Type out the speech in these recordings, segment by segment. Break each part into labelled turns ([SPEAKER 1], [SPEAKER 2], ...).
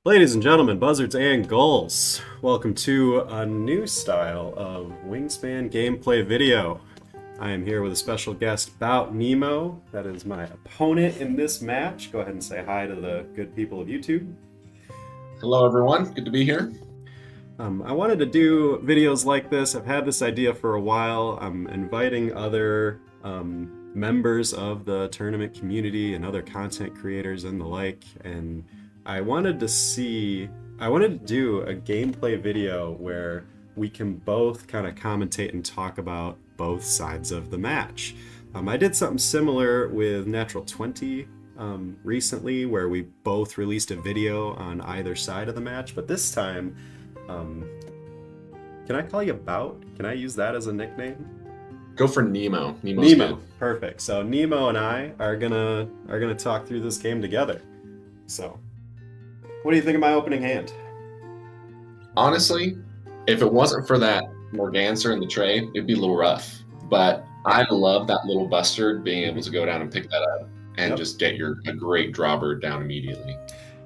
[SPEAKER 1] Ladies and gentlemen, buzzards and gulls, welcome to a new style of Wingspan gameplay video. I am here with a special guest, Bautnemo. That is my opponent in this match. Go ahead and say hi to the good people of YouTube.
[SPEAKER 2] Hello everyone, good to be here.
[SPEAKER 1] I wanted to do videos like this. I've had this idea for a while. I'm inviting other members of the tournament community and other content creators and the like, and I wanted to do a gameplay video where we can both kind of commentate and talk about both sides of the match. I did something similar with Natural 20 recently, where we both released a video on either side of the match, but this time, can I call you Bout? Can I use that as a nickname?
[SPEAKER 2] Go for Nemo. Nemo's
[SPEAKER 1] Nemo.
[SPEAKER 2] good.
[SPEAKER 1] Perfect. So Nemo and I are gonna talk through this game together. So, what do you think of my opening hand?
[SPEAKER 2] Honestly, if it wasn't for that Morgancer in the tray, it'd be a little rough. But I love that little bustard being able to go down and pick that up and just get a great draw bird down immediately.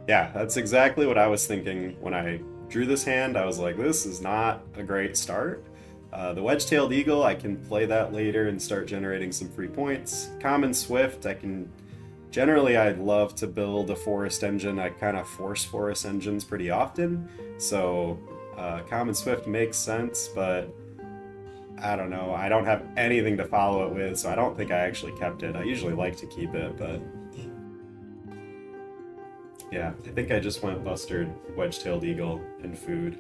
[SPEAKER 1] Yeah, that's exactly what I was thinking when I drew this hand. I was like, this is not a great start. The wedge-tailed eagle, I can play that later and start generating some free points. Common swift, generally I love to build a forest engine. I kind of force forest engines pretty often, so common swift makes sense, but I don't know. I don't have anything to follow it with, so I don't think I actually kept it. I usually like to keep it, but yeah, I think I just went bustard, wedge-tailed eagle, and food.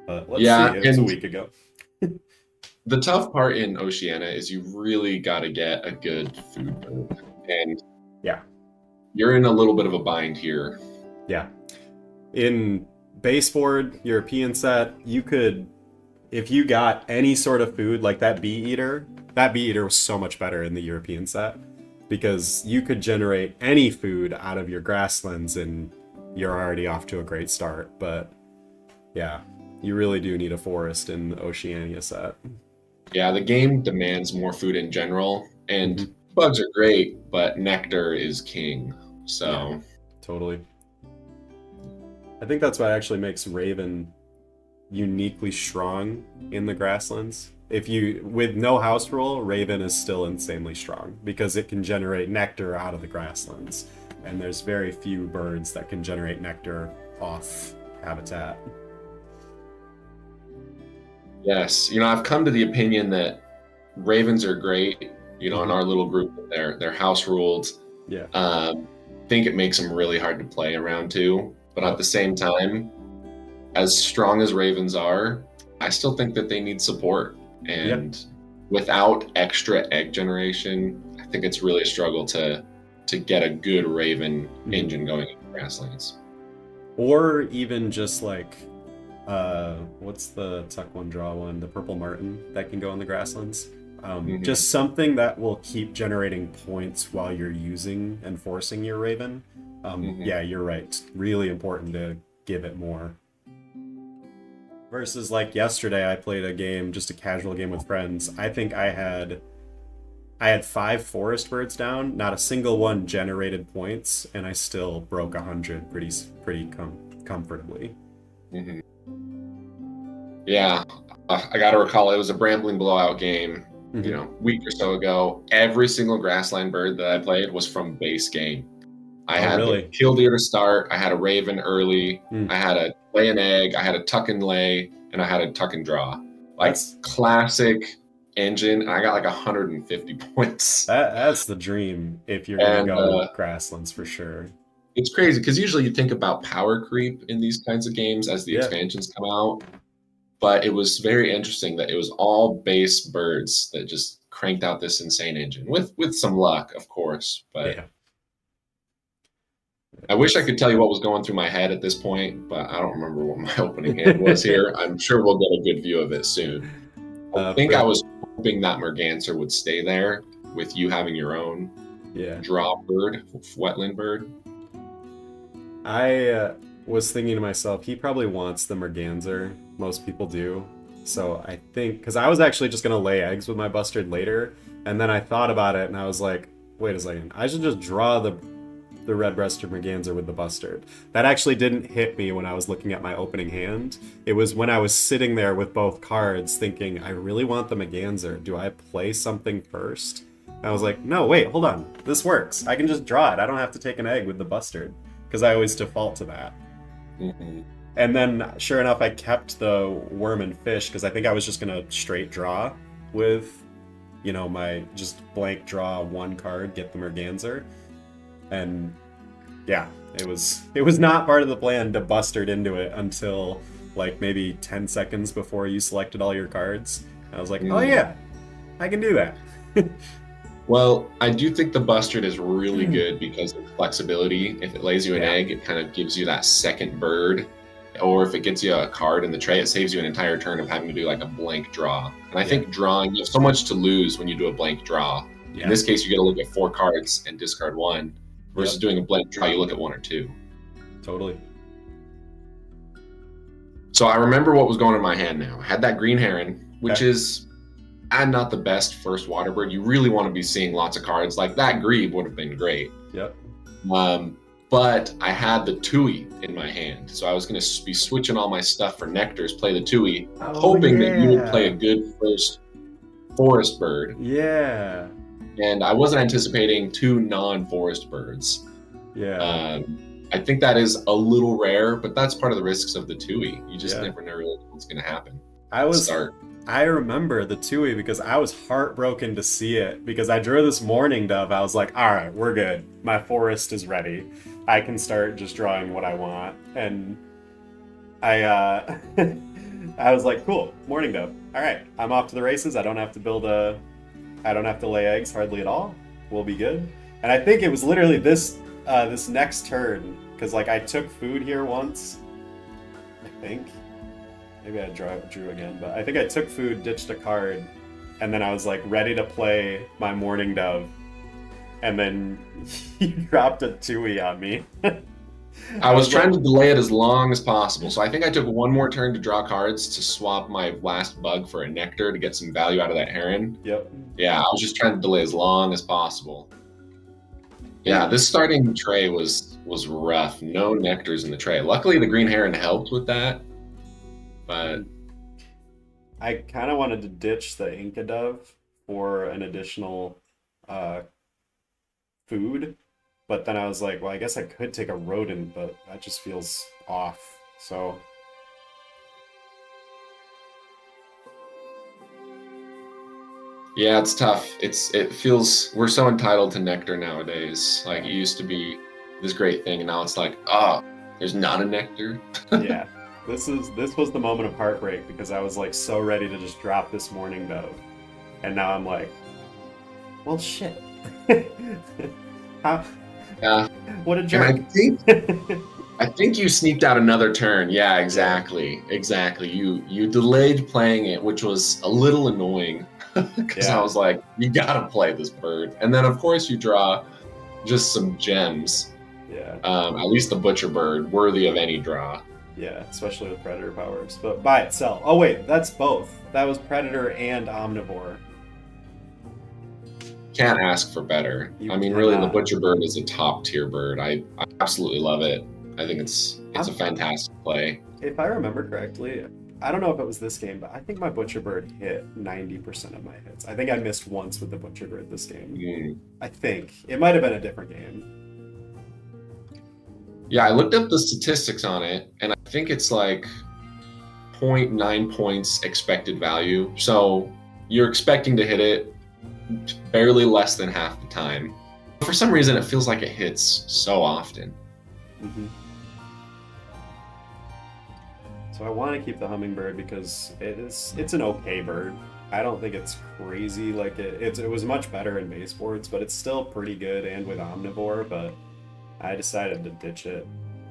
[SPEAKER 1] But let's see, it was a week ago.
[SPEAKER 2] The tough part in Oceania is you really got to get a good food bird. And
[SPEAKER 1] yeah,
[SPEAKER 2] you're in a little bit of a bind here.
[SPEAKER 1] Yeah. In baseboard, European set, you could, if you got any sort of food, like that bee eater was so much better in the European set, because you could generate any food out of your grasslands and you're already off to a great start. But yeah, you really do need a forest in the Oceania set.
[SPEAKER 2] Yeah, the game demands more food in general, and bugs are great, but nectar is king. So
[SPEAKER 1] yeah, totally. I think that's what actually makes Raven uniquely strong in the grasslands. With no house rule, Raven is still insanely strong because it can generate nectar out of the grasslands, and there's very few birds that can generate nectar off habitat.
[SPEAKER 2] Yes, I've come to the opinion that ravens are great. In our little group, they're house ruled.
[SPEAKER 1] Yeah.
[SPEAKER 2] Think it makes them really hard to play around too. But at the same time, as strong as ravens are, I still think that they need support. And without extra egg generation, I think it's really a struggle to get a good raven engine going in grasslands.
[SPEAKER 1] Or even just like, what's the tuck one, draw one, the purple martin that can go in the grasslands? Just something that will keep generating points while you're using and forcing your raven. Yeah, you're right. It's really important to give it more. Versus like yesterday, I played a game, just a casual game with friends. I think I had 5 forest birds down. Not a single one generated points, and I still broke 100 pretty comfortably.
[SPEAKER 2] Yeah, I got to recall it was a Brambling blowout game. Week or so ago. Every single grassland bird that I played was from base game. I had the killdeer to start. I had a raven early. I had a lay an egg. I had a tuck and lay, and I had a tuck and draw. That's classic engine. And I got like 150 points.
[SPEAKER 1] That's the dream if you're gonna go grasslands for sure.
[SPEAKER 2] It's crazy because usually you think about power creep in these kinds of games as the expansions come out. But it was very interesting that it was all base birds that just cranked out this insane engine with some luck, of course. But yeah. I wish I could tell you what was going through my head at this point, but I don't remember what my opening hand was here. I'm sure we'll get a good view of it soon. I think I was hoping that Merganser would stay there with you having your own draw bird, wetland bird.
[SPEAKER 1] I was thinking to myself, he probably wants the Merganser. Most people do. So I think, because I was actually just going to lay eggs with my bustard later, and then I thought about it and I was like, wait a second, I should just draw the the red-breasted merganser with the bustard. That actually didn't hit me when I was looking at my opening hand. It was when I was sitting there with both cards thinking, I really want the merganser. Do I play something first? And I was like, no, wait, hold on. This works. I can just draw it. I don't have to take an egg with the bustard, because I always default to that.
[SPEAKER 2] Mm-hmm.
[SPEAKER 1] And then, sure enough, I kept the worm and fish, because I think I was just going to straight draw with, you know, my just blank draw one card, get the merganser. And yeah, it was not part of the plan to bustard into it until like maybe 10 seconds before you selected all your cards. And I was like, oh yeah, I can do that.
[SPEAKER 2] Well, I do think the bustard is really good because of flexibility. If it lays you an egg, it kind of gives you that second bird. Or if it gets you a card in the tray, it saves you an entire turn of having to do like a blank draw. And I think drawing, you have so much to lose when you do a blank draw. In this case, you get to look at 4 cards and discard 1. Versus doing a blank draw, you look at 1 or 2.
[SPEAKER 1] Totally.
[SPEAKER 2] So I remember what was going in my hand now. I had that green heron, which is not the best first water bird. You really want to be seeing lots of cards. Like that grebe would have been great.
[SPEAKER 1] Yep.
[SPEAKER 2] But I had the Tui in my hand. So I was going to be switching all my stuff for nectars, play the Tui, hoping that you would play a good first forest bird.
[SPEAKER 1] Yeah.
[SPEAKER 2] And I wasn't anticipating 2 non-forest birds.
[SPEAKER 1] Yeah.
[SPEAKER 2] I think that is a little rare, but that's part of the risks of the Tui. You just never know what's going to happen.
[SPEAKER 1] I remember the Tui because I was heartbroken to see it because I drew this Mourning Dove. I was like, all right, we're good. My forest is ready. I can start just drawing what I want. And I was like, cool, Mourning Dove. All right, I'm off to the races. I don't have to lay eggs hardly at all. We'll be good. And I think it was literally this next turn, because like I took food here once, I think. Maybe I drew again, but I think I took food, ditched a card, and then I was like ready to play my Mourning Dove, and then he dropped a Tui on me.
[SPEAKER 2] I was trying to delay it as long as possible, so I think I took 1 more turn to draw cards to swap my last bug for a nectar to get some value out of that heron.
[SPEAKER 1] Yep.
[SPEAKER 2] Yeah, I was just trying to delay as long as possible. Yeah, this starting tray was rough. No nectars in the tray. Luckily, the green heron helped with that. But
[SPEAKER 1] I kind of wanted to ditch the Inca Dove for an additional food, but then I was like, well, I guess I could take a rodent, but that just feels off. So
[SPEAKER 2] yeah, it's tough. It feels we're so entitled to nectar nowadays. Like it used to be this great thing, and now it's like, oh, there's not a nectar.
[SPEAKER 1] Yeah. This was the moment of heartbreak because I was like so ready to just drop this Mourning Dove, and now I'm like, well, shit. How?
[SPEAKER 2] Yeah.
[SPEAKER 1] What a jerk.
[SPEAKER 2] And I think you sneaked out another turn. Yeah, exactly. You delayed playing it, which was a little annoying because I was like, you gotta play this bird, and then of course you draw just some gems.
[SPEAKER 1] Yeah.
[SPEAKER 2] At least the butcher bird, worthy of any draw.
[SPEAKER 1] Yeah, especially with predator powers. But by itself. Oh wait, that's both. That was predator and omnivore.
[SPEAKER 2] Can't ask for better. Really, the butcher bird is a top tier bird. I absolutely love it. I think it's a fantastic play.
[SPEAKER 1] If I remember correctly, I don't know if it was this game, but I think my butcher bird hit 90% of my hits. I think I missed once with the butcher bird this game. I think. It might have been a different game.
[SPEAKER 2] Yeah, I looked up the statistics on it, and I think it's like 0.9 points expected value. So you're expecting to hit it barely less than half the time. For some reason, it feels like it hits so often.
[SPEAKER 1] Mm-hmm. So I want to keep the hummingbird because it's an okay bird. I don't think it's crazy. Like it was much better in baseboards, but it's still pretty good and with omnivore, but I decided to ditch it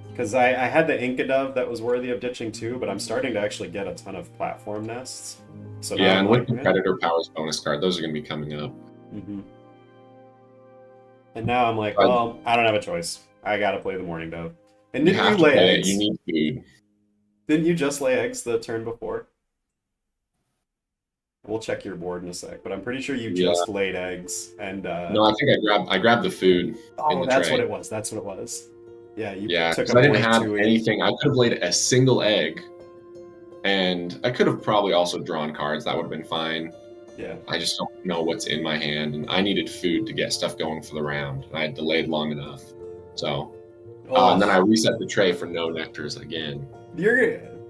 [SPEAKER 1] because I had the Inca Dove that was worthy of ditching too, but I'm starting to actually get a ton of platform nests. So
[SPEAKER 2] yeah, and with the Predator Powers bonus card, those are going to be coming up.
[SPEAKER 1] Mm-hmm. And now I'm like, well, I don't have a choice. I got to play the Mourning Dove. And didn't you lay eggs?
[SPEAKER 2] You need food.
[SPEAKER 1] Didn't you just lay eggs the turn before? We'll check your board in a sec, but I'm pretty sure you
[SPEAKER 2] Yeah.
[SPEAKER 1] just laid eggs and
[SPEAKER 2] No, I think I grabbed the food in the
[SPEAKER 1] that's
[SPEAKER 2] tray.
[SPEAKER 1] what it was. That's what it was. Yeah, you
[SPEAKER 2] Yeah,
[SPEAKER 1] took
[SPEAKER 2] because
[SPEAKER 1] a
[SPEAKER 2] I didn't
[SPEAKER 1] blank
[SPEAKER 2] have
[SPEAKER 1] Tui.
[SPEAKER 2] anything. I could have laid a single egg, and I could have probably also drawn cards. That would have been fine.
[SPEAKER 1] Yeah.
[SPEAKER 2] I just don't know what's in my hand, and I needed food to get stuff going for the round, and I had delayed long enough. So, and then I reset the tray for no nectars again.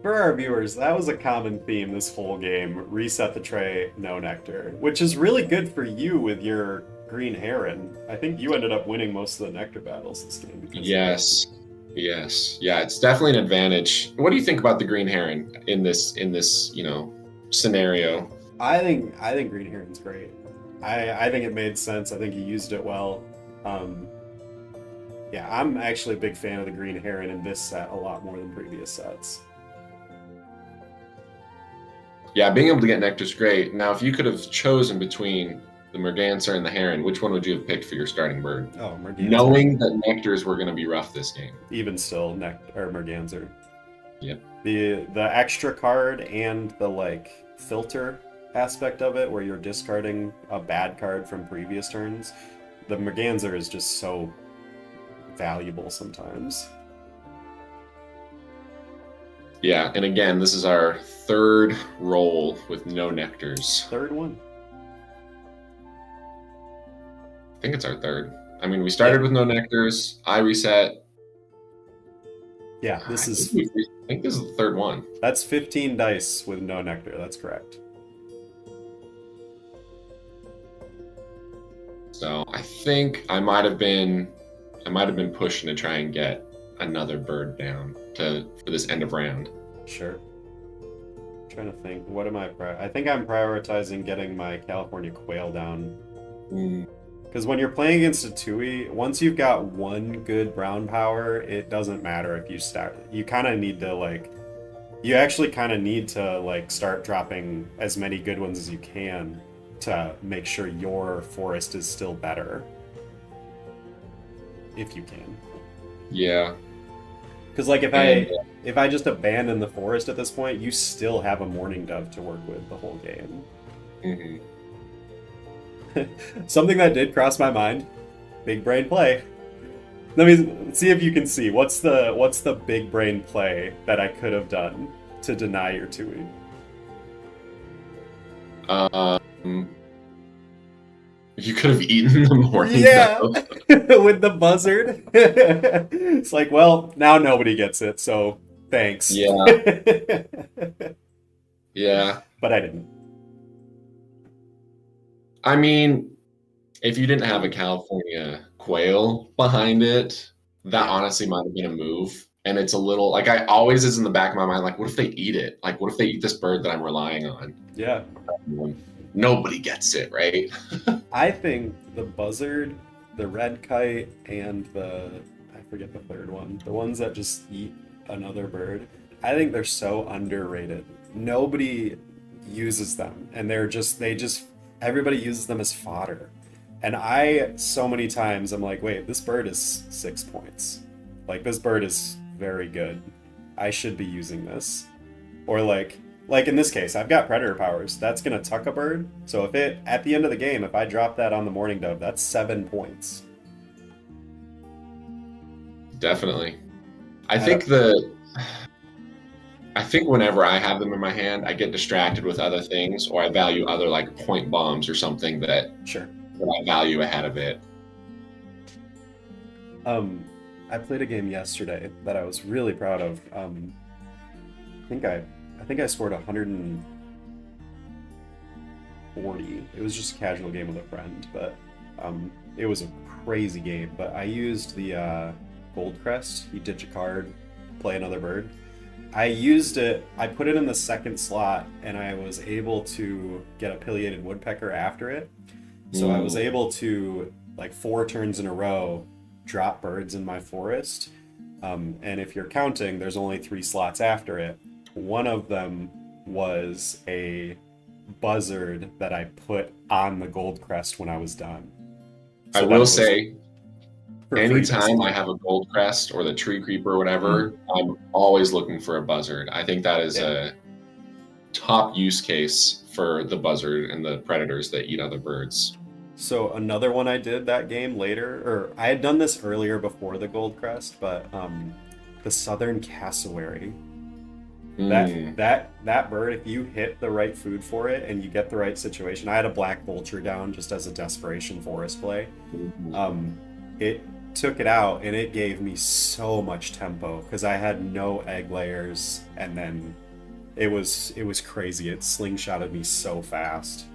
[SPEAKER 1] For our viewers, that was a common theme this whole game. Reset the tray, no nectar, which is really good for you with your green heron. I think you ended up winning most of the nectar battles this game.
[SPEAKER 2] Yes. Yeah, it's definitely an advantage. What do you think about the green heron in this scenario?
[SPEAKER 1] I think green heron's great. I think it made sense. I think you used it well. Yeah, I'm actually a big fan of the green heron in this set a lot more than previous sets.
[SPEAKER 2] Yeah, being able to get nectar's great. Now, if you could have chosen between the merganser and the heron, which one would you have picked for your starting bird?
[SPEAKER 1] Oh, merganser.
[SPEAKER 2] Knowing that nectars were going to be rough this game.
[SPEAKER 1] Even still, merganser.
[SPEAKER 2] Yep.
[SPEAKER 1] The extra card and the filter aspect of it, where you're discarding a bad card from previous turns, the merganser is just so valuable sometimes.
[SPEAKER 2] Yeah, and again, this is our third roll with no nectars.
[SPEAKER 1] Third one.
[SPEAKER 2] I think it's our third. I mean, we started with no nectars. I reset.
[SPEAKER 1] Yeah, this is.
[SPEAKER 2] I think this is the third one.
[SPEAKER 1] That's 15 dice with no nectar. That's correct.
[SPEAKER 2] So I think I might have been pushing to try and get another bird down for this end of round.
[SPEAKER 1] Sure. I'm trying to think. What am I? I think I'm prioritizing getting my California quail down. Because when you're playing against a Tui, once you've got one good brown power, it doesn't matter if you start. You kind of need to you actually kind of need to start dropping as many good ones as you can to make sure your forest is still better. If you can.
[SPEAKER 2] Yeah.
[SPEAKER 1] Because if I just abandon the forest at this point, you still have a Mourning Dove to work with the whole game.
[SPEAKER 2] Mm-hmm.
[SPEAKER 1] Something that did cross my mind, big brain play. Let me see if you can see what's the big brain play that I could have done to deny your Tui.
[SPEAKER 2] You could have eaten the Mourning Dove.
[SPEAKER 1] With the buzzard. It's like, well, now nobody gets it, so thanks.
[SPEAKER 2] Yeah. Yeah.
[SPEAKER 1] But I didn't.
[SPEAKER 2] I mean, if you didn't have a California quail behind it, that honestly might have been a move. And it's a little, I always is in the back of my mind, what if they eat it? What if they eat this bird that I'm relying on?
[SPEAKER 1] Yeah.
[SPEAKER 2] Nobody gets it, right?
[SPEAKER 1] I think the buzzard, the red kite, and I forget the third one, the ones that just eat another bird, I think they're so underrated. Nobody uses them, and everybody uses them as fodder. And so many times I'm like, wait, this bird is 6 points. This bird is very good. I should be using this. Or like in this case, I've got predator powers. That's gonna tuck a bird. So at the end of the game, if I drop that on the Mourning Dove, that's 7 points.
[SPEAKER 2] Definitely. I think whenever I have them in my hand, I get distracted with other things, or I value other point bombs or something that I value ahead of it.
[SPEAKER 1] I played a game yesterday that I was really proud of. I think I scored 140. It was just a casual game with a friend, but it was a crazy game. But I used the Gold Crest. You ditch a card, play another bird. I used it, I put it in the second slot, and I was able to get a pileated woodpecker after it. So I was able to, 4 turns in a row, drop birds in my forest. And if you're counting, there's only 3 slots after it. One of them was a buzzard that I put on the Gold Crest when I was done. So
[SPEAKER 2] I will say, anytime I have a Gold Crest or the Tree Creeper or whatever, I'm always looking for a buzzard. I think that is top use case for the buzzard and the predators that eat other birds.
[SPEAKER 1] So another one I did that game later, or I had done this earlier before the gold crest, but the southern cassowary. That bird, if you hit the right food for it and you get the right situation, I had a black vulture down just as a desperation forest play. It took it out and it gave me so much tempo because I had no egg layers, and then it was crazy. It slingshotted me so fast.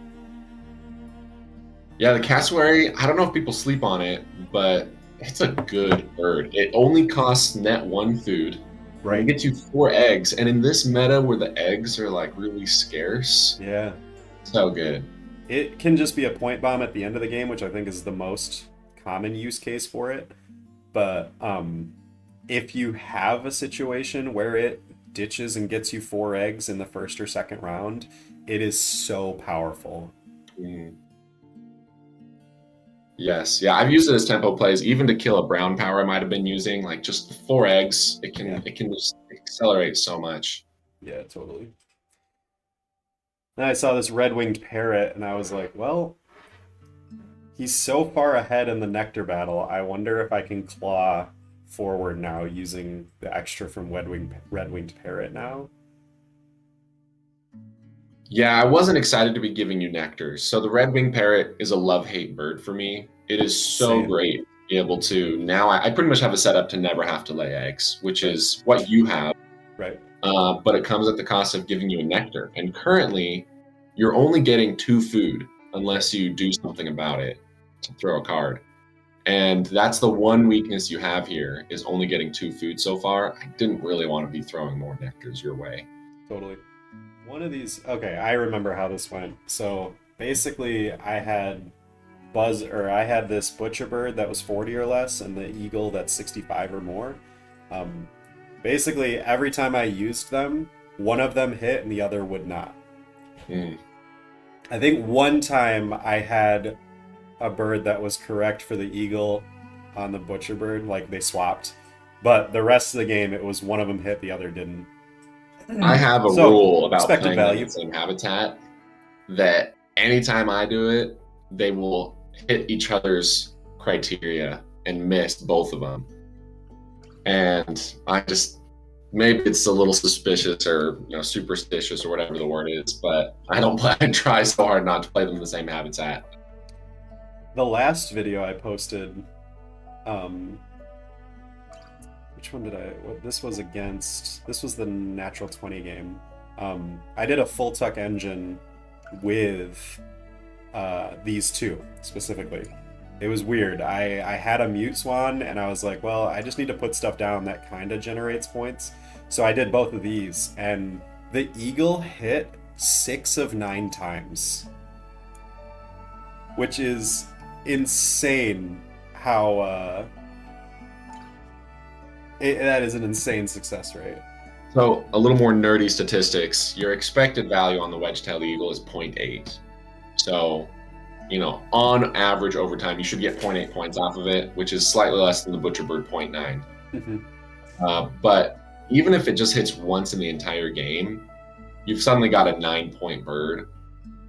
[SPEAKER 2] Yeah, the cassowary, I don't know if people sleep on it, but it's a good bird. It only costs net 1 food. Right. It gets you 4 eggs, and in this meta where the eggs are like really scarce,
[SPEAKER 1] yeah,
[SPEAKER 2] so good.
[SPEAKER 1] It can just be a point bomb at the end of the game, which I think is the most common use case for it. But if you have a situation where it ditches and gets you 4 eggs in the first or second round, it is so powerful.
[SPEAKER 2] Yes, yeah, I've used it as tempo plays, even to kill a brown power I might have been using, like just 4 eggs. It can just accelerate so much.
[SPEAKER 1] Yeah, totally. Then I saw this red-winged parrot, and I was like, well, he's so far ahead in the nectar battle. I wonder if I can claw forward now using the extra from red-winged parrot now.
[SPEAKER 2] Yeah, I wasn't excited to be giving you nectars. So the red-winged parrot is a love-hate bird for me. It is so great to be able to, now I pretty much have a setup to never have to lay eggs, which is what you have.
[SPEAKER 1] Right.
[SPEAKER 2] But it comes at the cost of giving you a nectar. And currently, you're only getting 2 food unless you do something about it to throw a card. And that's the one weakness you have here, is only getting 2 food so far. I didn't really want to be throwing more nectars your way.
[SPEAKER 1] Totally. One of these, okay, I remember how this went. So basically I had this butcher bird that was 40 or less and the eagle that's 65 or more. Basically every time I used them, one of them hit and the other would not. I think one time I had a bird that was correct for the eagle on the butcher bird, like they swapped, but the rest of the game it was one of them hit, the other didn't.
[SPEAKER 2] I have a rule about playing in the same habitat that anytime I do it, they will hit each other's criteria and miss both of them. And I just, maybe it's a little suspicious or superstitious or whatever the word is, but I try so hard not to play them in the same habitat.
[SPEAKER 1] The last video I posted, which one did this was the natural 20 game. I did a full tuck engine with these two specifically. It was weird. I had a mute swan and I was like, well, I just need to put stuff down that kind of generates points. So I did both of these and the eagle hit 6 of 9 times, which is insane how that is an insane success rate.
[SPEAKER 2] So a little more nerdy statistics. Your expected value on the wedge-tailed eagle is 0.8. So, on average over time, you should get 0.8 points off of it, which is slightly less than the butcher bird 0.9. But even if it just hits once in the entire game, you've suddenly got a 9-point bird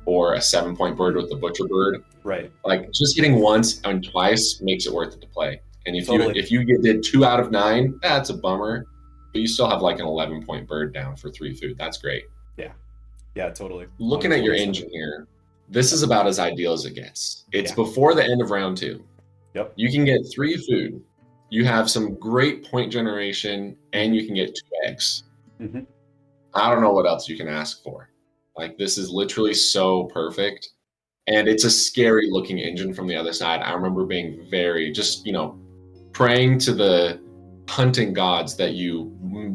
[SPEAKER 2] or a 7-point bird with the butcher bird.
[SPEAKER 1] Right.
[SPEAKER 2] Like just hitting once and twice makes it worth it to play. And if you did 2 out of 9, that's a bummer. But you still have like an 11-point bird down for 3 food. That's great.
[SPEAKER 1] Yeah, totally.
[SPEAKER 2] Looking at your engine here, this is about as ideal as it gets. It's before the end of round 2.
[SPEAKER 1] Yep.
[SPEAKER 2] You can get 3 food. You have some great point generation, and you can get 2 eggs. I don't know what else you can ask for. Like, this is literally so perfect. And it's a scary looking engine from the other side. I remember being very praying to the hunting gods that you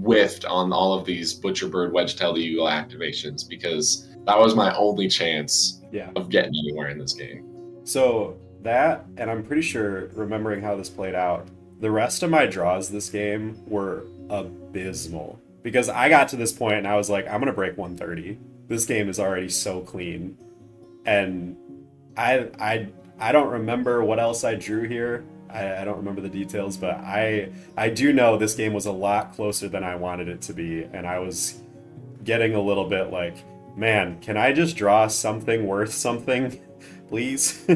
[SPEAKER 2] whiffed on all of these butcher bird wedge-tailed eagle activations, because that was my only chance of getting anywhere in this game.
[SPEAKER 1] So that, and I'm pretty sure, remembering how this played out, the rest of my draws this game were abysmal. Because I got to this point and I was like, I'm going to break 130. This game is already so clean. And I don't remember what else I drew here. I don't remember the details, but I do know this game was a lot closer than I wanted it to be. And I was getting a little bit like, Man, can I just draw something worth something, please?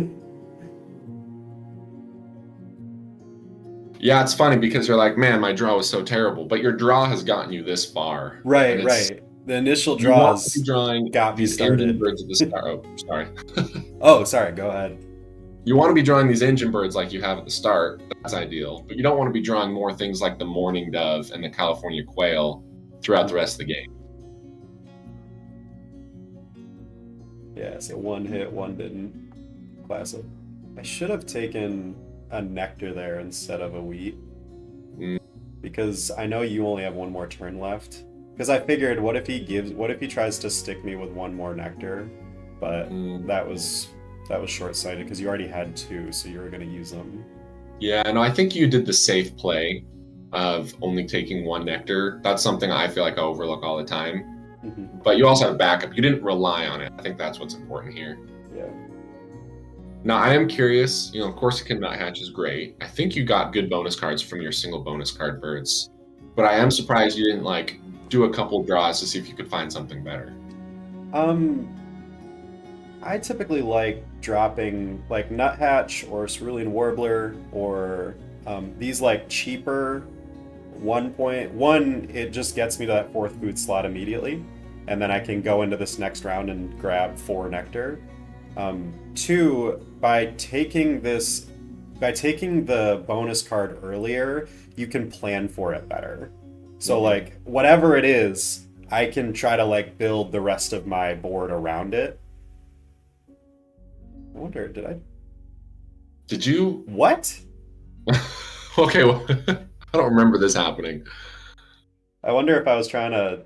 [SPEAKER 2] Yeah, it's funny because you're like, man, my draw was so terrible, but your draw has gotten you this far. And
[SPEAKER 1] Right,
[SPEAKER 2] it's
[SPEAKER 1] right. The initial
[SPEAKER 2] you want to be
[SPEAKER 1] draws
[SPEAKER 2] drawing
[SPEAKER 1] got me
[SPEAKER 2] these engine
[SPEAKER 1] started.
[SPEAKER 2] birds at the start. Oh, sorry.
[SPEAKER 1] Oh, sorry, go ahead.
[SPEAKER 2] You want to be drawing these engine birds like you have at the start. That's ideal. But you don't want to be drawing more things like the mourning dove and the California quail throughout the rest of the game.
[SPEAKER 1] Yeah, so one hit, one didn't. Classic. I should have taken a nectar there instead of a wheat.
[SPEAKER 2] Mm.
[SPEAKER 1] Because I know you only have one more turn left. Because I figured, what if he tries to stick me with one more nectar? But that was short-sighted because you already had two, so you were going to use them.
[SPEAKER 2] Yeah, no, I think you did the safe play of only taking one nectar. That's something I feel like I overlook all the time. But you also have backup. You didn't rely on it. I think that's what's important here.
[SPEAKER 1] Yeah.
[SPEAKER 2] Now, I am curious. Of course, the nuthatch is great. I think you got good bonus cards from your single bonus card birds. But I am surprised you didn't, like, do a couple draws to see if you could find something better.
[SPEAKER 1] I typically like dropping, like, nuthatch or cerulean warbler or these, like, cheaper 1.1. It just gets me to that fourth food slot immediately, and then I can go into this next round and grab 4 nectar. 2, by taking the bonus card earlier, you can plan for it better. So like whatever it is, I can try to like build the rest of my board around it. I wonder,
[SPEAKER 2] Did you?
[SPEAKER 1] What?
[SPEAKER 2] Okay, well, I don't remember this happening.
[SPEAKER 1] I wonder if I was trying to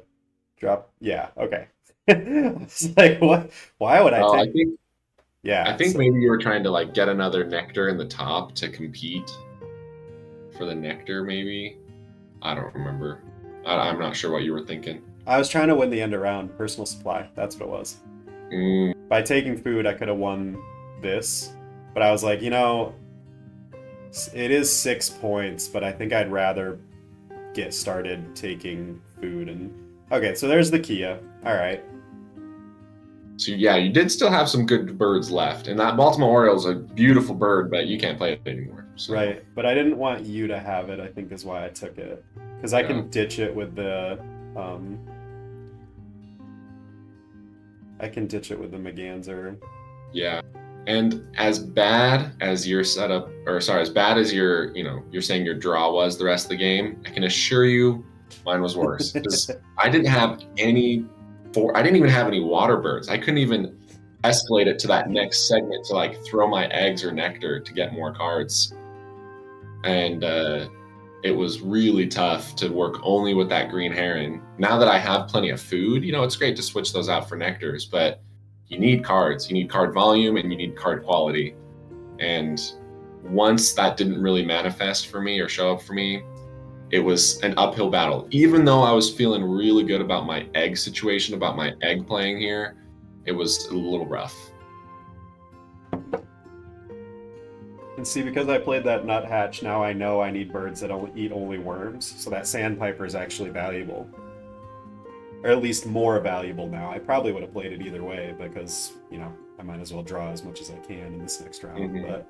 [SPEAKER 1] drop. Yeah, okay. It's like, what? Why would I take?
[SPEAKER 2] I think
[SPEAKER 1] Yeah,
[SPEAKER 2] so, maybe you were trying to like get another nectar in the top to compete for the nectar, maybe. I don't remember. I'm not sure what you were thinking.
[SPEAKER 1] I was trying to win the end around personal supply. That's what it was. By taking food, I could have won this, but I was like, it is 6 points, but I think I'd rather get started taking food. And okay, so there's the Kia. All right.
[SPEAKER 2] So yeah, you did still have some good birds left, and that Baltimore Oriole is a beautiful bird, but you can't play it anymore. So.
[SPEAKER 1] Right, but I didn't want you to have it. I think is why I took it, because I can ditch it with the Merganser.
[SPEAKER 2] Yeah, and as bad as your setup, as bad as you're saying your draw was the rest of the game, I can assure you, mine was worse because I didn't even have any water birds. I couldn't even escalate it to that next segment to like throw my eggs or nectar to get more cards. And it was really tough to work only with that green heron. Now that I have plenty of food, it's great to switch those out for nectars, but you need cards. You need card volume and you need card quality. And once that didn't really manifest for me or show up for me, it was an uphill battle. Even though I was feeling really good about my egg situation, about my egg playing here, it was a little rough.
[SPEAKER 1] And see, because I played that nuthatch, now I know I need birds that eat only worms, so that sandpiper is actually valuable. Or at least more valuable now. I probably would have played it either way, because, I might as well draw as much as I can in this next round, but...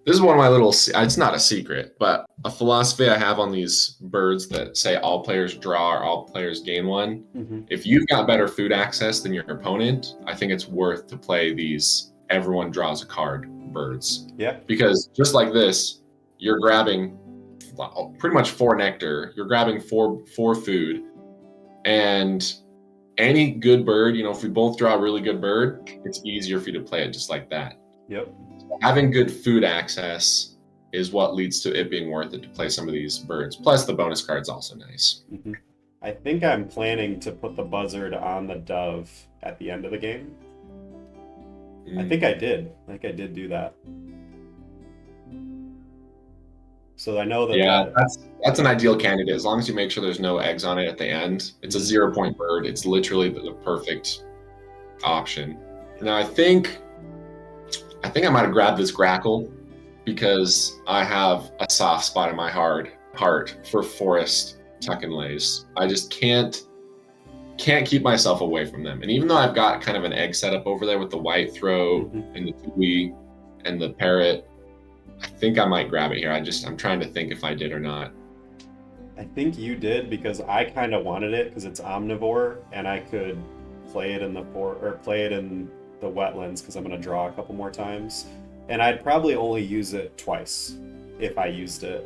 [SPEAKER 2] This is one of my little, it's not a secret, but a philosophy I have on these birds that say all players draw or all players gain one. If you've got better food access than your opponent, I think it's worth to play these everyone draws a card birds.
[SPEAKER 1] Yeah.
[SPEAKER 2] Because just like this, you're grabbing pretty much 4 nectar, you're grabbing four food, and any good bird, if we both draw a really good bird, it's easier for you to play it just like that.
[SPEAKER 1] Yep.
[SPEAKER 2] Having good food access is what leads to it being worth it to play some of these birds. Plus, the bonus card's also nice.
[SPEAKER 1] I think I'm planning to put the buzzard on the dove at the end of the game. I think I did. Do that. So I know that.
[SPEAKER 2] Yeah, that's an ideal candidate as long as you make sure there's no eggs on it at the end. It's a 0-point bird. It's literally the perfect option. Now I think I might have grabbed this grackle because I have a soft spot in my heart for forest tuck and lays. I just can't can't keep myself away from them. And even though I've got kind of an egg setup over there with the white throat and the tui and the parrot, I think I might grab it here. I'm trying to think if I did or not.
[SPEAKER 1] I think you did because I kind of wanted it because it's omnivore and I could play it in the wetlands because I'm going to draw a couple more times. And I'd probably only use it twice if I used it.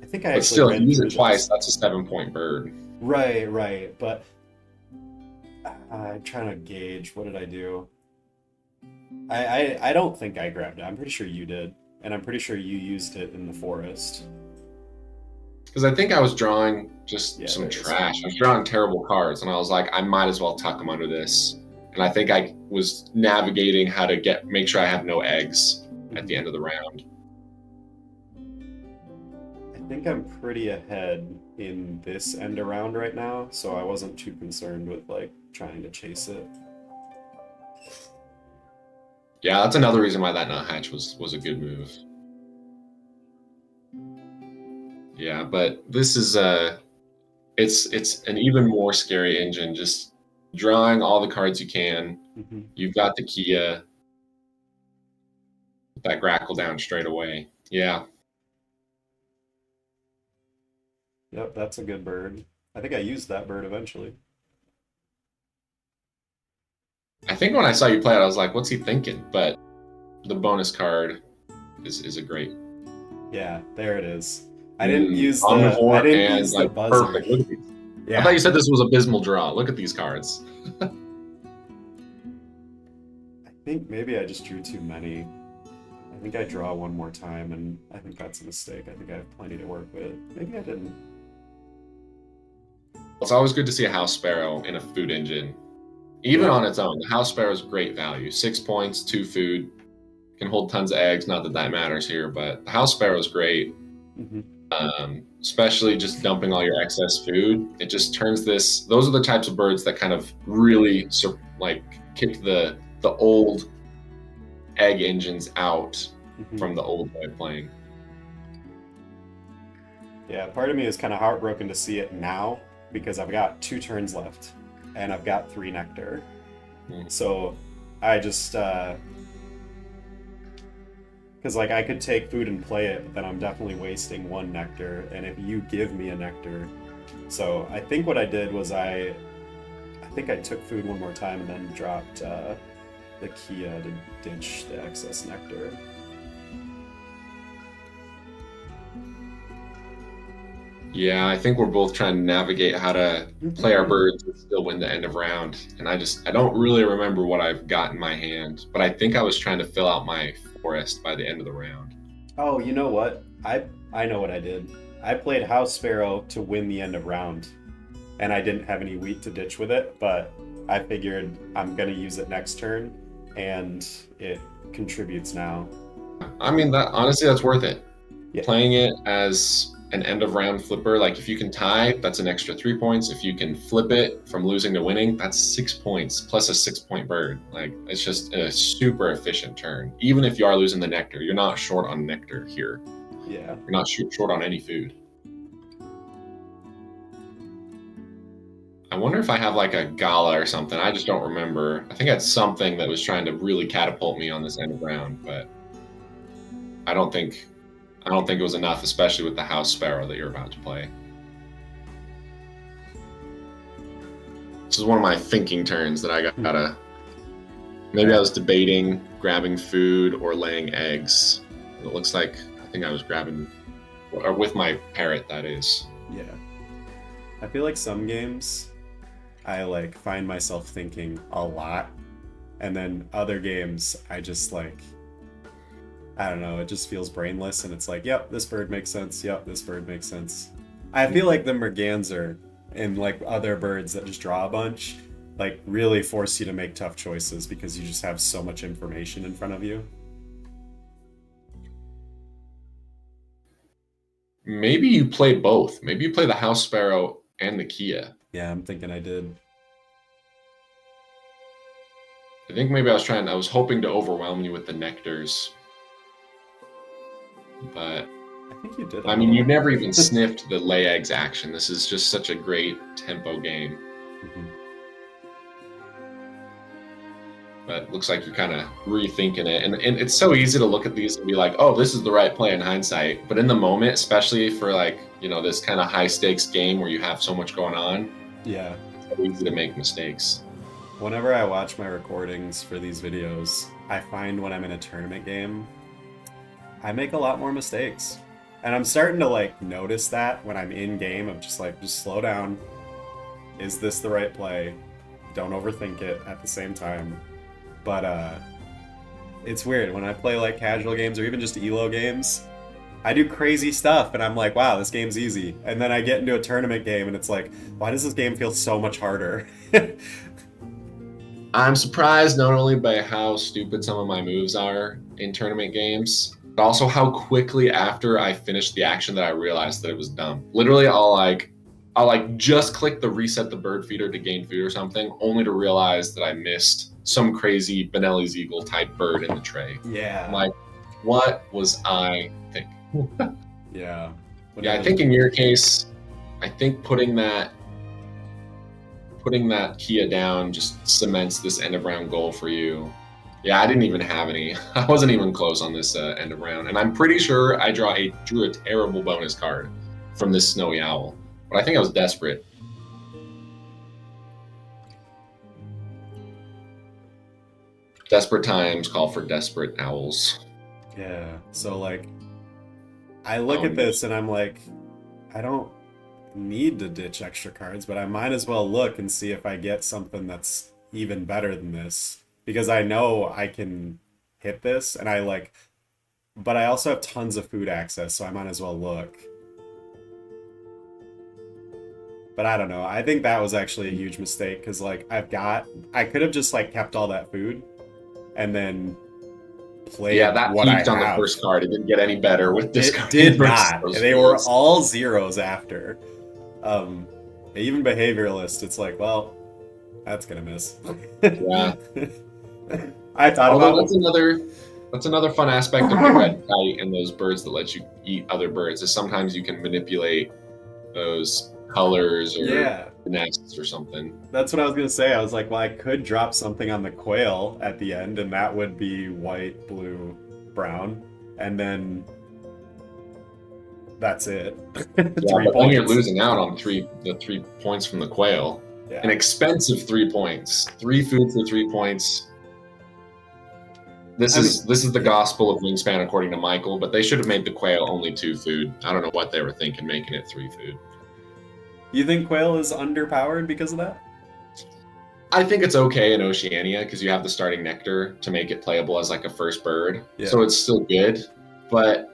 [SPEAKER 1] I think I
[SPEAKER 2] But
[SPEAKER 1] actually
[SPEAKER 2] still,
[SPEAKER 1] read
[SPEAKER 2] if you use
[SPEAKER 1] through
[SPEAKER 2] it twice,
[SPEAKER 1] this.
[SPEAKER 2] that's a 7-point bird.
[SPEAKER 1] Right. But I'm trying to gauge. What did I do? I don't think I grabbed it. I'm pretty sure you did. And I'm pretty sure you used it in the forest.
[SPEAKER 2] Because I think I was drawing just some
[SPEAKER 1] there it is.
[SPEAKER 2] trash. I was drawing terrible cards, and I was like, I might as well tuck them under this. And I think I was navigating how to make sure I have no eggs at the end of the round.
[SPEAKER 1] I think I'm pretty ahead in this end around right now, so I wasn't too concerned with like trying to chase it.
[SPEAKER 2] Yeah, that's another reason why that nuthatch was a good move. Yeah, but this is it's an even more scary engine. Just drawing all the cards you can. You've got the Kia. Put that Grackle down straight away. Yeah.
[SPEAKER 1] Yep, that's a good bird. I think I used that bird eventually.
[SPEAKER 2] I think when I saw you play it, I was like, what's he thinking? But the bonus card is a great.
[SPEAKER 1] Yeah, there it is. I didn't use
[SPEAKER 2] the
[SPEAKER 1] buzzer.
[SPEAKER 2] Perfect. Look at these.
[SPEAKER 1] Yeah.
[SPEAKER 2] I thought you said this was abysmal draw. Look at these cards.
[SPEAKER 1] I think maybe I just drew too many. I think I draw one more time, and I think that's a mistake. I think I have plenty to work with. Maybe I didn't.
[SPEAKER 2] It's always good to see a house sparrow in a food engine. Even on its own, the house sparrow is great value. 6 points, 2 food, can hold tons of eggs. Not that that matters here, but the house sparrow is great. Especially just dumping all your excess food. It just turns this. Those are the types of birds that kind of really like kick the old egg engines out from the old way of playing.
[SPEAKER 1] Yeah, part of me is kind of heartbroken to see it now because I've got 2 turns left and I've got 3 nectar. So I just because like I could take food and play it, but then I'm definitely wasting 1 nectar. And if you give me a nectar, so I think what I did was I think I took food one more time and then dropped the Kia to ditch the excess nectar.
[SPEAKER 2] Yeah, I think we're both trying to navigate how to play our birds and still win the end of round. And I don't really remember what I've got in my hand, but I think I was trying to fill out my forest by the end of the round.
[SPEAKER 1] Oh, you know what? I know what I did. I played House Sparrow to win the end of round, and I didn't have any wheat to ditch with it, but I figured I'm going to use it next turn, and it contributes now.
[SPEAKER 2] I mean, honestly, that's worth it.
[SPEAKER 1] Yeah.
[SPEAKER 2] Playing it as an end of round flipper, like if you can tie, that's an extra 3 points. If you can flip it from losing to winning, that's 6 points plus a 6-point bird. Like, it's just a super efficient turn. Even if you are losing the nectar, you're not short on nectar here.
[SPEAKER 1] Yeah.
[SPEAKER 2] You're not short on any food. I wonder if I have like a gala or something. I just don't remember. I think I had something that was trying to really catapult me on this end of round, but I don't think it was enough, especially with the house sparrow that you're about to play. This is one of my thinking turns that I gotta. Maybe I was debating grabbing food or laying eggs. It looks like I think I was grabbing, or with my parrot, that is.
[SPEAKER 1] Yeah. I feel like some games I like find myself thinking a lot, and then other games I just like, I don't know, it just feels brainless, and it's like, yep, this bird makes sense, yep, this bird makes sense. I feel like the merganser and like other birds that just draw a bunch like really force you to make tough choices because you just have so much information in front of you.
[SPEAKER 2] Maybe you play both. Maybe you play the house sparrow and the Kia.
[SPEAKER 1] Yeah, I'm thinking I did.
[SPEAKER 2] I think maybe I was hoping to overwhelm you with the nectars. But
[SPEAKER 1] I think you did.
[SPEAKER 2] I mean, you never even sniffed the lay eggs action. This is just such a great tempo game.
[SPEAKER 1] Mhm.
[SPEAKER 2] But it looks like you're kind of rethinking it. And it's so easy to look at these and be like, oh, this is the right play in hindsight. But in the moment, especially for like, this kind of high stakes game where you have so much going on,
[SPEAKER 1] Yeah.
[SPEAKER 2] it's so easy to make mistakes.
[SPEAKER 1] Whenever I watch my recordings for these videos, I find when I'm in a tournament game, I make a lot more mistakes. And I'm starting to like notice that when I'm in game of just slow down. Is this the right play? Don't overthink it at the same time. But it's weird when I play like casual games or even just elo games. I do crazy stuff and I'm like, wow, this game's easy. And then I get into a tournament game and it's like, why does this game feel so much harder?
[SPEAKER 2] I'm surprised not only by how stupid some of my moves are in tournament games, but also how quickly after I finished the action that I realized that it was dumb. Literally, I'll just click the reset the bird feeder to gain food or something, only to realize that I missed some crazy Benelli's Eagle type bird in the tray.
[SPEAKER 1] Yeah.
[SPEAKER 2] I'm like, what was I thinking?
[SPEAKER 1] Yeah.
[SPEAKER 2] Yeah, I think in your case, I think putting that Kia down just cements this end of round goal for you. Yeah, I didn't even have any. I wasn't even close on this end of round, and I'm pretty sure I drew a terrible bonus card from this snowy owl, but I think I was desperate. Desperate times call for desperate owls.
[SPEAKER 1] Yeah. So like, I look at this and I'm like, I don't need to ditch extra cards, but I might as well look and see if I get something that's even better than this, because I know I can hit this and but I also have tons of food access, so I might as well look. But I don't know. I think that was actually a huge mistake because like I could have just like kept all that food and then played.
[SPEAKER 2] Yeah, that
[SPEAKER 1] what
[SPEAKER 2] peaked
[SPEAKER 1] I
[SPEAKER 2] on
[SPEAKER 1] have.
[SPEAKER 2] the first card. It didn't get any better with this card.
[SPEAKER 1] It did not. They were all zeros after. Even behavioralist, it's like, well, that's gonna miss.
[SPEAKER 2] Yeah.
[SPEAKER 1] I thought about
[SPEAKER 2] that's another fun aspect of the red kite and those birds that let you eat other birds is sometimes you can manipulate those colors or nests or something.
[SPEAKER 1] That's what I was gonna say. I was like, well, I could drop something on the quail at the end, and that would be white, blue, brown, and then that's it.
[SPEAKER 2] Yeah, but then you're losing out on the 3 points from the quail.
[SPEAKER 1] Yeah.
[SPEAKER 2] An expensive 3 points. 3 food for 3 points. This is the gospel of Wingspan according to Michael, but they should have made the quail only 2 food. I don't know what they were thinking making it 3 food.
[SPEAKER 1] You think quail is underpowered because of that?
[SPEAKER 2] I think it's okay in Oceania because you have the starting nectar to make it playable as like a first bird. Yeah. So it's still good. But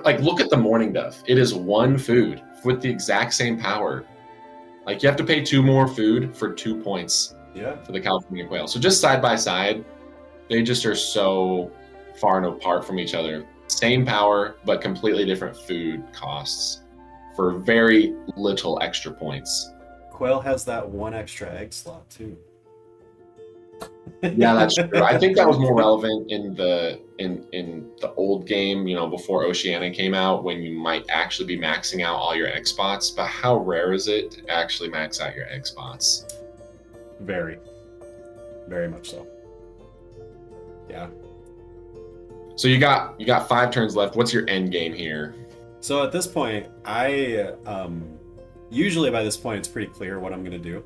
[SPEAKER 2] like, look at the morning dove. It is 1 food with the exact same power. Like, you have to pay 2 more food for 2 points for the California quail. So just side by side, they just are so far and apart from each other. Same power, but completely different food costs for very little extra points.
[SPEAKER 1] Quail has that 1 extra egg slot too.
[SPEAKER 2] Yeah, that's true. I think that was more relevant in the old game, before Oceania came out, when you might actually be maxing out all your egg spots. But how rare is it to actually max out your egg spots?
[SPEAKER 1] Very, very much so. Yeah.
[SPEAKER 2] So you got 5 turns left. What's your end game here?
[SPEAKER 1] So at this point, I usually by this point it's pretty clear what I'm gonna do.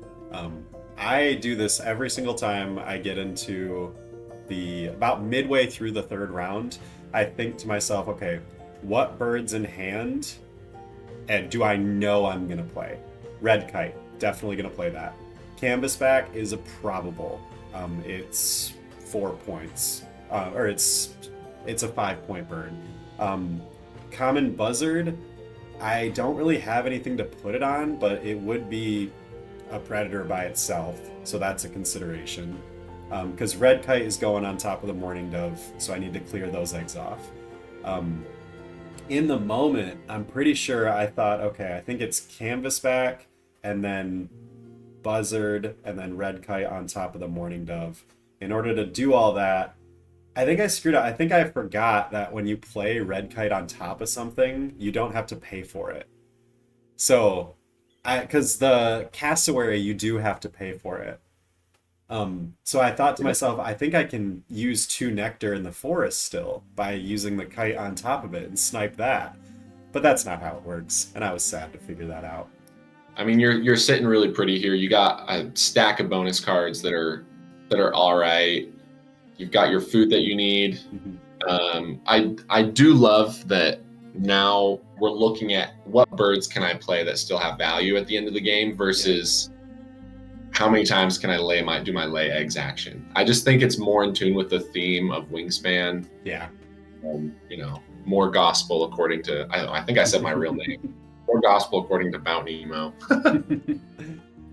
[SPEAKER 1] I do this every single time I get into about midway through the 3rd round. I think to myself, okay, what birds in hand and do I know I'm gonna play? Red kite, definitely gonna play that. Canvasback is a probable. It's 4 points, or it's a 5-point bird. Common buzzard, I don't really have anything to put it on, but it would be a predator by itself, so that's a consideration. Because red kite is going on top of the morning dove, so I need to clear those eggs off. In the moment, I'm pretty sure I thought, okay, I think it's canvasback, and then buzzard, and then red kite on top of the morning dove. In order to do all that, I think I screwed up. I think I forgot that when you play red kite on top of something, you don't have to pay for it. So because the cassowary, you do have to pay for it. So I thought to myself, I think I can use 2 nectar in the forest still by using the kite on top of it and snipe that. But that's not how it works, and I was sad to figure that out.
[SPEAKER 2] I mean, you're sitting really pretty here. You got a stack of bonus cards that are all right. You've got your food that you need. I do love that now we're looking at what birds can I play that still have value at the end of the game versus how many times can I do my lay eggs action. I just think it's more in tune with the theme of Wingspan.
[SPEAKER 1] Yeah.
[SPEAKER 2] More gospel according to I think I said my real name. More gospel according to Bautnemo.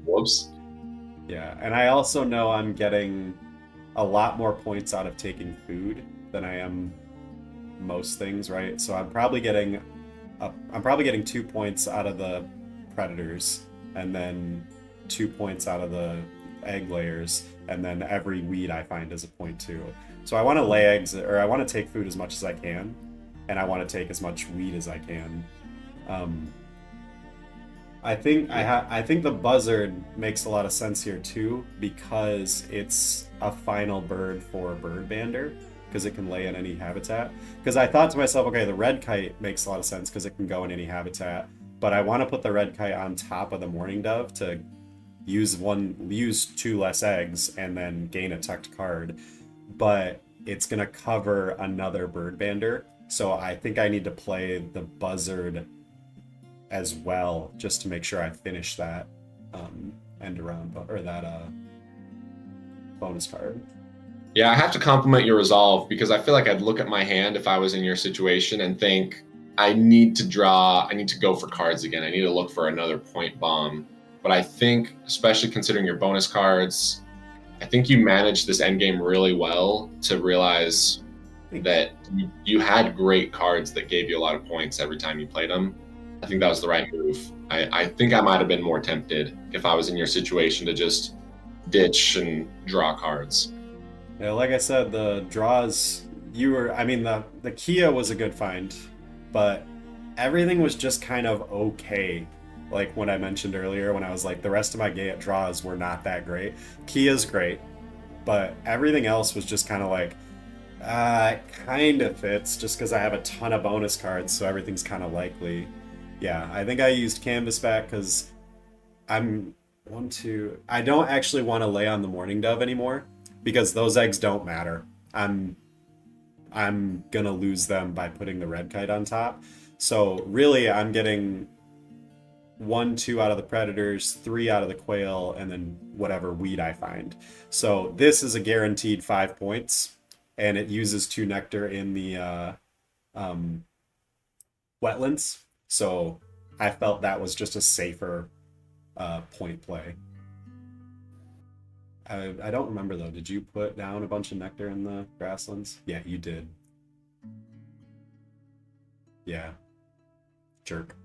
[SPEAKER 2] Whoops.
[SPEAKER 1] Yeah, and I also know I'm getting a lot more points out of taking food than I am most things, right? So I'm probably getting 2 points out of the predators, and then 2 points out of the egg layers, and then every weed I find is a point too. So I want to lay eggs, or I want to take food as much as I can, and I want to take as much weed as I can. I think the buzzard makes a lot of sense here too, because it's a final bird for bird bander, because it can lay in any habitat. Because I thought to myself, okay, the red kite makes a lot of sense because it can go in any habitat, but I want to put the red kite on top of the mourning dove to use 2 less eggs and then gain a tucked card, but it's gonna cover another bird bander, so I think I need to play the buzzard as well, just to make sure I finish that end around, or that bonus card.
[SPEAKER 2] Yeah, I have to compliment your resolve, because I feel like I'd look at my hand if I was in your situation and think, I need to go for cards again. I need to look for another point bomb. But I think, especially considering your bonus cards, I think you managed this endgame really well to realize that you had great cards that gave you a lot of points every time you played them. I think that was the right move. I think I might have been more tempted if I was in your situation to just ditch and draw cards.
[SPEAKER 1] Yeah, like I said, the draws, the Kia was a good find, but everything was just kind of okay. Like when I mentioned earlier, when I was like, the rest of my draws were not that great. Kia's great, but everything else was just kind of like, it kind of fits just because I have a ton of bonus cards, so everything's kind of likely. Yeah, I think I used Canvas back because I don't actually want to lay on the mourning dove anymore, because those eggs don't matter. I'm gonna lose them by putting the red kite on top. So really, I'm getting 1, 2 out of the predators, 3 out of the quail, and then whatever weed I find. So this is a guaranteed 5 points, and it uses 2 nectar in the wetlands. So I felt that was just a safer point play. I don't remember though. Did you put down a bunch of nectar in the grasslands? Yeah, you did. Yeah. Jerk.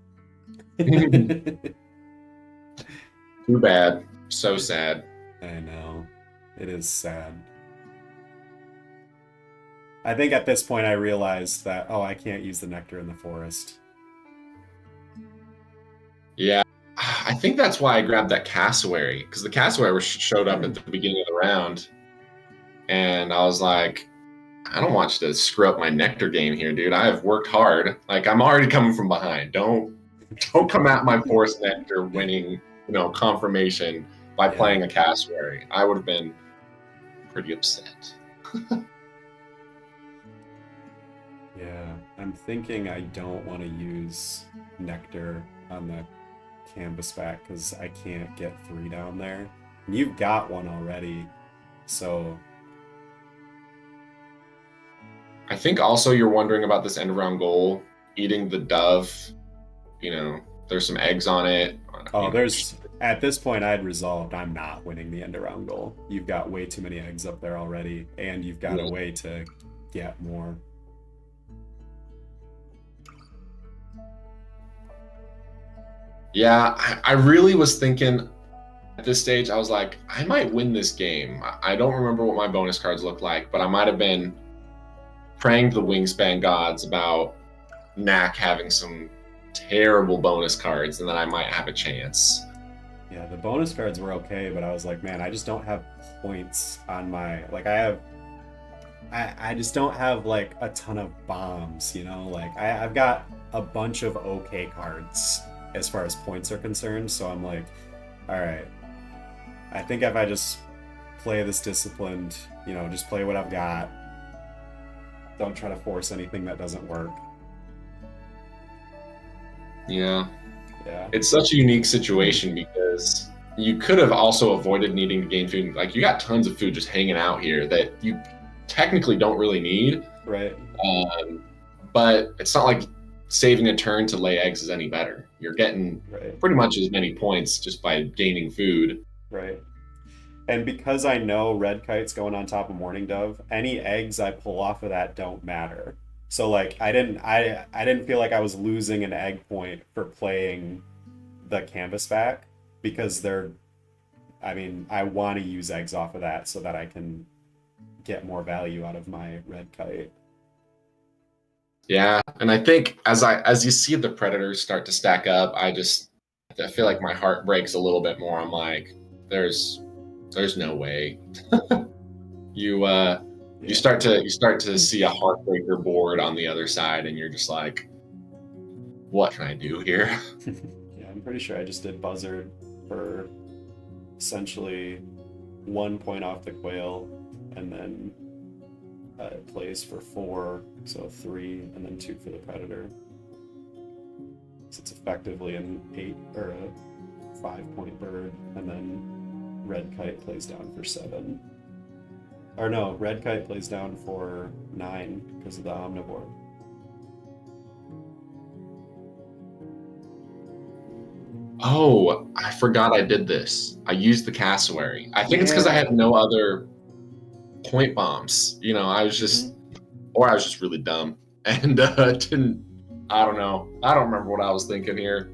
[SPEAKER 2] Too bad. So sad.
[SPEAKER 1] I know. It is sad. I think at this point I realized that, I can't use the nectar in the forest.
[SPEAKER 2] Yeah. I think that's why I grabbed that cassowary, because the cassowary showed up at the beginning of the round, and I was like, I don't want you to screw up my nectar game here, dude. I have worked hard. Like, I'm already coming from behind. Don't come at my forest nectar winning, confirmation by playing a cassowary. I would have been pretty upset.
[SPEAKER 1] Yeah, I'm thinking I don't want to use nectar on the canvas back because I can't get 3 down there. And you've got 1 already, so
[SPEAKER 2] I think also you're wondering about this end of round goal, eating the dove. There's some eggs on it.
[SPEAKER 1] At this point I'd resolved I'm not winning the end around goal. You've got way too many eggs up there already, and you've got a way to get more.
[SPEAKER 2] Yeah, I really was thinking at this stage, I was like, I might win this game. I don't remember what my bonus cards look like, but I might have been praying to the Wingspan gods about Knack having some terrible bonus cards, and then I might have a chance.
[SPEAKER 1] Yeah, the bonus cards were okay, but I was like, man, I just don't have points on my, like, I just don't have like a ton of bombs, you know? Like I've got a bunch of okay cards as far as points are concerned, so I'm like, all right, I think if I just play this disciplined, you know, just play what I've got, don't try to force anything that doesn't work.
[SPEAKER 2] Yeah.
[SPEAKER 1] Yeah.
[SPEAKER 2] It's such a unique situation because you could have also avoided needing to gain food. Like, you got tons of food just hanging out here that you technically don't really need.
[SPEAKER 1] Right.
[SPEAKER 2] But it's not like saving a turn to lay eggs is any better. You're getting pretty much as many points just by gaining food.
[SPEAKER 1] Right. And because I know Red Kite's going on top of Morning Dove, any eggs I pull off of that don't matter. So like I didn't feel like I was losing an egg point for playing the canvas back because I want to use eggs off of that so that I can get more value out of my Red Kite.
[SPEAKER 2] Yeah, and I think as you see the predators start to stack up, I feel like my heart breaks a little bit more. I'm like, there's no way. You start to see a heartbreaker board on the other side, and you're just like, what can I do here?
[SPEAKER 1] Yeah, I'm pretty sure I just did buzzard for essentially 1 point off the quail, and then it plays for 4, so 3, and then 2 for the predator. So it's effectively an 8 or a 5-point bird, and then Red Kite plays down for 7. Or no, Red Kite plays down for 9 because of the omnivore.
[SPEAKER 2] Oh, I forgot I did this. I used the cassowary. I think it's because I had no other point bombs. You know, I was just really dumb and didn't. I don't know. I don't remember what I was thinking here.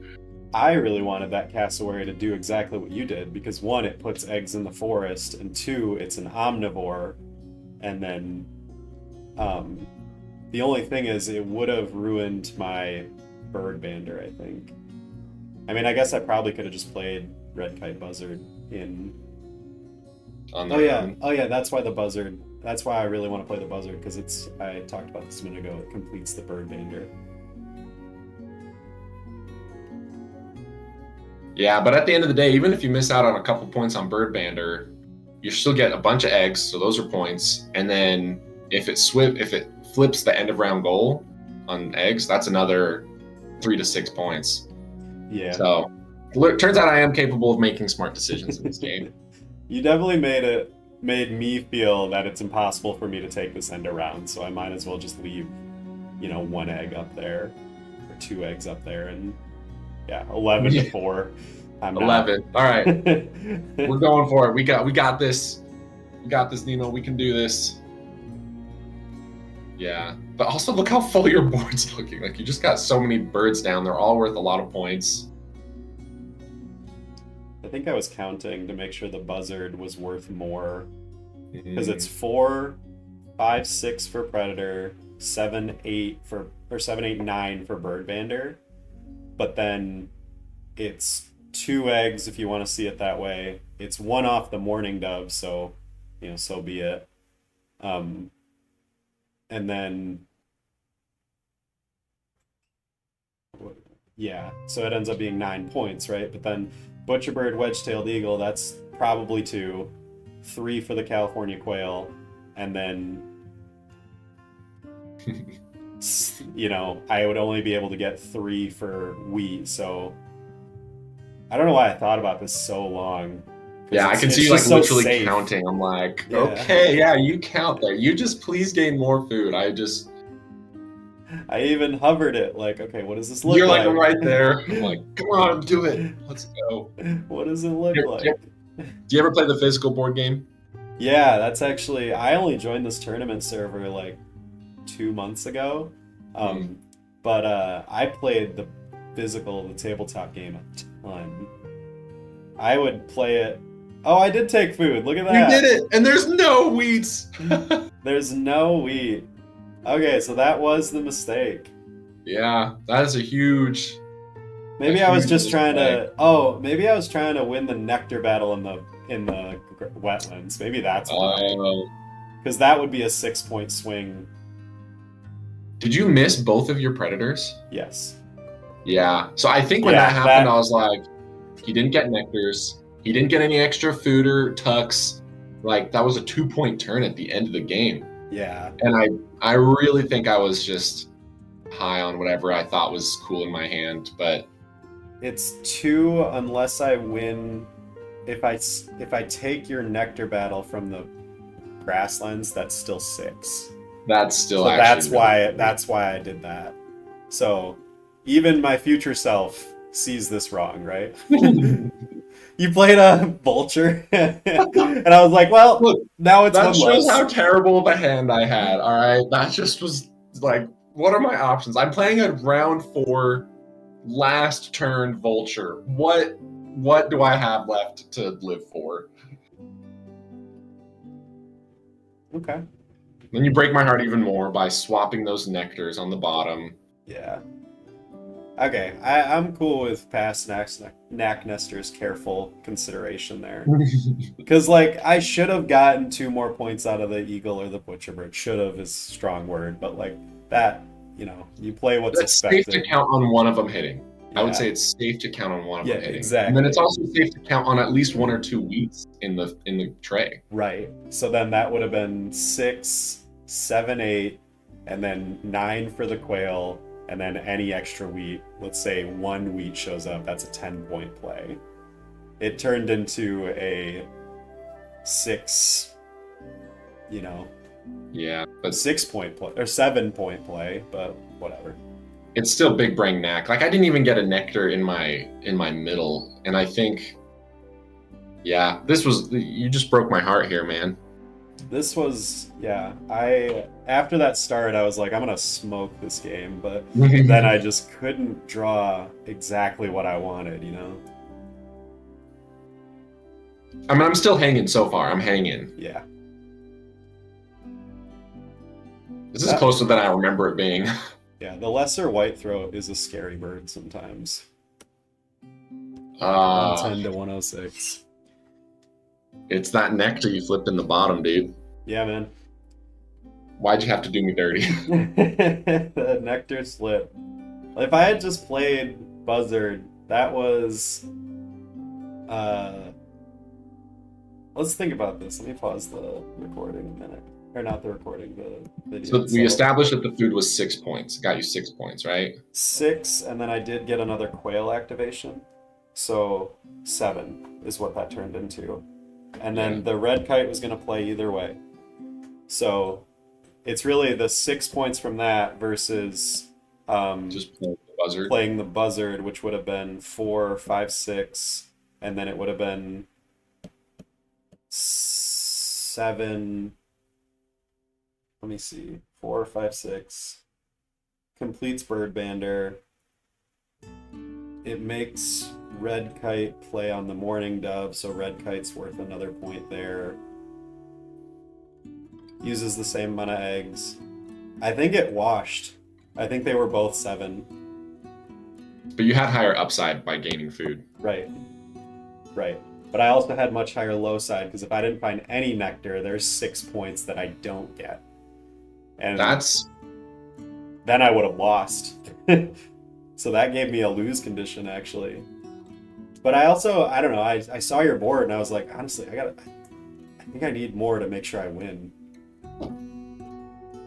[SPEAKER 1] I really wanted that cassowary to do exactly what you did because 1, it puts eggs in the forest, and 2, it's an omnivore, and then the only thing is it would have ruined my bird bander, I think. I mean, I guess I probably could have just played Red Kite Buzzard in. Oh yeah, that's why I really want to play the buzzard, because I talked about this a minute ago, it completes the bird bander.
[SPEAKER 2] Yeah, but at the end of the day, even if you miss out on a couple points on bird bander, you still get a bunch of eggs, so those are points. And then if it flips the end of round goal on eggs, that's another 3 to 6 points.
[SPEAKER 1] Yeah.
[SPEAKER 2] So turns out I am capable of making smart decisions in this game.
[SPEAKER 1] You definitely made me feel that it's impossible for me to take this end around, so I might as well just leave, 1 egg up there or 2 eggs up there, and 11 to 4. I'm
[SPEAKER 2] 11. All right. We're going for it. We got this. We got this, Nino. We can do this. Yeah. But also look how full your board's looking. Like, you just got so many birds down. They're all worth a lot of points.
[SPEAKER 1] I think I was counting to make sure the buzzard was worth more. Because it's 4, 5, 6 for predator, 7, 8 for 7, 8, 9 for bird bander. But then it's 2 eggs if you want to see it that way. It's 1 off the Morning Dove, so so be it. And then so it ends up being 9 points, right? But then Butcherbird, Wedge-tailed Eagle, that's probably 2, 3 for the California Quail, and then I would only be able to get 3 for wheat, so I don't know why I thought about this so long.
[SPEAKER 2] Yeah, I can see you literally counting. I'm like, okay, you count there. You just please gain more food.
[SPEAKER 1] I even hovered it, like, okay, what does this look like?
[SPEAKER 2] You're like right there. I'm like, come on, do it. Let's go.
[SPEAKER 1] What does it look like?
[SPEAKER 2] Do you ever play the physical board game?
[SPEAKER 1] Yeah, that's actually, I only joined this tournament server like 2 months ago. But I played the tabletop game a ton. I would play it. Oh, I did take food. Look at that.
[SPEAKER 2] You did it, and there's no wheat.
[SPEAKER 1] There's no wheat. Okay, so that was the mistake.
[SPEAKER 2] Yeah, that is a huge
[SPEAKER 1] Maybe I was just trying to. Oh, maybe I was trying to win the nectar battle in the wetlands. Maybe that's why. Because that would be a 6-point swing.
[SPEAKER 2] Did you miss both of your predators?
[SPEAKER 1] Yes.
[SPEAKER 2] Yeah. So I think when that happened, I was like, he didn't get nectars. He didn't get any extra food or tucks. Like, that was a 2-point turn at the end of the game.
[SPEAKER 1] Yeah.
[SPEAKER 2] And I really think I was just high on whatever I thought was cool in my hand, but
[SPEAKER 1] it's 2 unless I win. If I take your nectar battle from the grasslands, that's still 6.
[SPEAKER 2] That's still
[SPEAKER 1] so that's why I did that. So even my future self sees this wrong, right? You played a vulture, and I was like, well, look, now it's
[SPEAKER 2] that shows how terrible of a hand I had. All right, that just was like, what are my options? I'm playing a round 4, last turn vulture. What do I have left to live for?
[SPEAKER 1] Okay.
[SPEAKER 2] Then you break my heart even more by swapping those nectars on the bottom.
[SPEAKER 1] Yeah. Okay, I'm cool with past Knack Nestor's careful consideration there. Because, like, I should have gotten 2 more points out of the eagle or the butcherbird. Should have is a strong word, but, like, that, you play what's expected.
[SPEAKER 2] It's safe to count on one of them hitting. Yeah. I would say it's safe to count on one of them hitting.
[SPEAKER 1] Exactly.
[SPEAKER 2] And then it's also safe to count on at least 1 or 2 wheats in the tray.
[SPEAKER 1] Right. So then that would have been 6, 7, 8, and then 9 for the quail. And then any extra wheat, let's say 1 wheat shows up, that's a 10-point play. It turned into a 6,
[SPEAKER 2] Yeah, but
[SPEAKER 1] 6-point play or 7-point play, but whatever.
[SPEAKER 2] It's still big brain knack. Like, I didn't even get a nectar in my middle, and I think, yeah, you just broke my heart here, man.
[SPEAKER 1] This was, after that start, I was like, I'm going to smoke this game, but then I just couldn't draw exactly what I wanted,
[SPEAKER 2] I mean, I'm still hanging so far. I'm hanging.
[SPEAKER 1] Yeah.
[SPEAKER 2] This is closer than I remember it being.
[SPEAKER 1] Yeah, the lesser whitethroat is a scary bird sometimes. 10 to 106.
[SPEAKER 2] It's that nectar you flipped in the bottom, dude.
[SPEAKER 1] Yeah, man.
[SPEAKER 2] Why'd you have to do me dirty?
[SPEAKER 1] The nectar slip. If I had just played Buzzard, that was... let's think about this. Let me pause the recording a minute. Or not the recording, the video.
[SPEAKER 2] So we established that the food was 6 points. Got you 6 points, right?
[SPEAKER 1] 6, and then I did get another quail activation. So 7 is what that turned into. And then the red kite was going to play either way. So it's really the 6 points from that versus
[SPEAKER 2] just
[SPEAKER 1] playing the buzzard, which would have been 4, 5, 6, and then it would have been 7. Let me see. 4, 5, 6. Completes Birdbander. It makes red kite play on the morning dove, so red kite's worth another point there. Uses the same amount of eggs. I think it washed. I think they were both 7.
[SPEAKER 2] But you had higher upside by gaining food.
[SPEAKER 1] Right. But I also had much higher low side, because if I didn't find any nectar, there's 6 points that I don't get. And then I would have lost. So that gave me a lose condition, actually. But I don't know, I saw your board and I was like, honestly, I think I need more to make sure I win.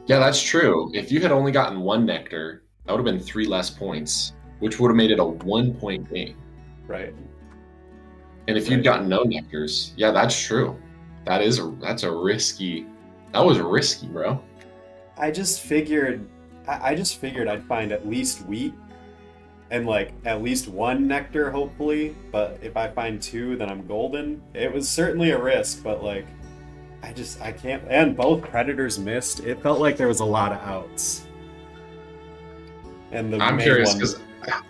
[SPEAKER 2] Yeah, that's true. If you had only gotten 1 nectar, that would have been 3 less points, which would have made it a 1-point game.
[SPEAKER 1] Right.
[SPEAKER 2] And if you'd gotten no nectars, yeah, that's true. That was risky, bro.
[SPEAKER 1] I just figured I'd find at least wheat and like at least 1 nectar, hopefully. But if I find 2, then I'm golden. It was certainly a risk, but like, I can't. And both predators missed. It felt like there was a lot of outs. And
[SPEAKER 2] I'm curious because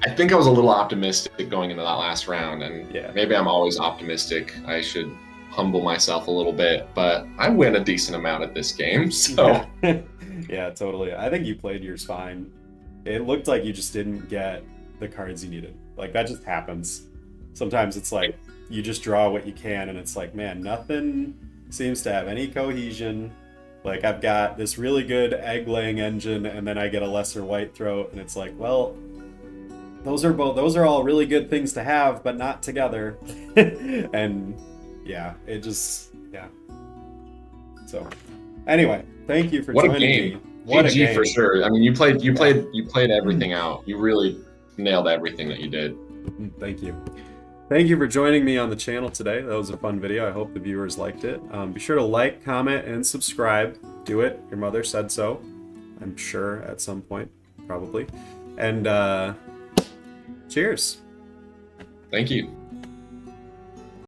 [SPEAKER 2] I think I was a little optimistic going into that last round, and maybe I'm always optimistic. I should humble myself a little bit, but I win a decent amount at this game, so.
[SPEAKER 1] Yeah, totally. I think you played yours fine. It looked like you just didn't get the cards you needed. Like that just happens. Sometimes it's like you just draw what you can, and it's like, man, nothing seems to have any cohesion. Like I've got this really good egg laying engine, and then I get a lesser white throat, and it's like, well, those are all really good things to have, but not together. And yeah, it just, yeah. So anyway, thank you for joining me.
[SPEAKER 2] What a game for sure. I mean, you played everything out. You really nailed everything that you did.
[SPEAKER 1] Thank you. Thank you for joining me on the channel today. That was a fun video. I hope the viewers liked it. Be sure to like, comment, and subscribe. Do it. Your mother said so. I'm sure at some point, probably. And cheers.
[SPEAKER 2] Thank you.